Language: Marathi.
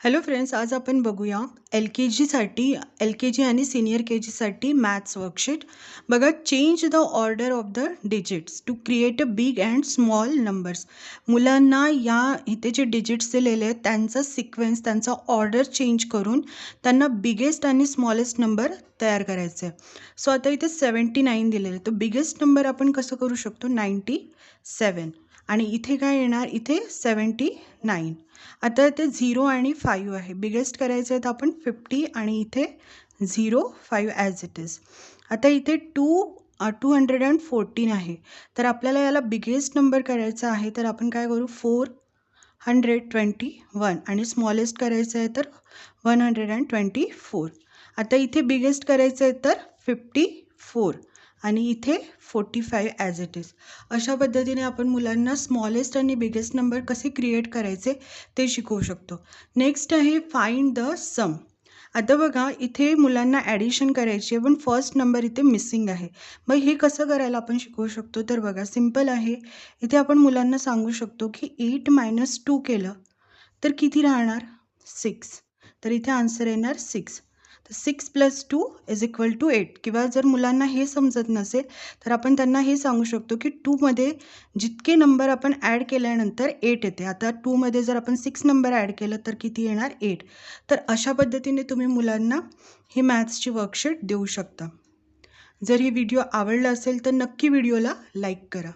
हॅलो फ्रेंड्स, आज आपण बघूया एल के जी आणि सिनियर के जीसाठी मॅथ्स वर्कशीट. बघा, change the order of the digits to create a big and small numbers. मुलांना इथे जे डिजिट्स दिलेले आहेत त्यांचा सिक्वेन्स, त्यांचा ऑर्डर चेंज करून त्यांना बिगेस्ट आणि स्मॉलेस्ट नंबर तयार करायचे आहे. सो आता इथे 79 दिलेलं आहे, तर बिगेस्ट नंबर आपण कसं करू शकतो? 97. आणि इथे काय येणार? इथे 79. आता इथे 0 आणि 5 आहे. बिगेस्ट करायचं आहे तर आपण 50 आणि इथे 0 5 ॲज इट इज. आता इथे 214 आहे, तर आपल्याला याला बिगेस्ट नंबर करायचा आहे, तर आपण काय करू? 421 आणि स्मॉलेस्ट करायचं आहे तर 124. आता इथे बिगेस्ट करायचं आहे तर 54 आणि इथे 45 ॲज इट इज. अशा पद्धतीने आपण मुलांना स्मॉलेस्ट आणि बिगेस्ट नंबर कसे क्रिएट करायचे ते शिकवू शकतो. नेक्स्ट आहे फाइंड द सम. आता बघा, इथे मुलांना ॲडिशन करायची आहे पण फर्स्ट नंबर इथे मिसिंग आहे. मग हे कसं करायला आपण शिकवू शकतो? तर बघा, सिम्पल आहे. इथे आपण मुलांना सांगू शकतो की 8 - 2 केलं तर किती राहणार? 6. तर इथे आन्सर येणार 6. तर 6 + 2 = 8. किंवा जर मुलांना हे समजत नसेल तर आपण त्यांना हे सांगू शकतो की 2मध्ये जितके नंबर आपण ॲड केल्यानंतर 8 येते. आता 2मध्ये जर आपण 6 नंबर ॲड केलं तर किती येणार? 8. तर अशा पद्धतीने तुम्ही मुलांना ही मॅथ्सची वर्कशीट देऊ शकता. जर ही व्हिडिओ आवडला असेल तर नक्की व्हिडिओला लाईक करा.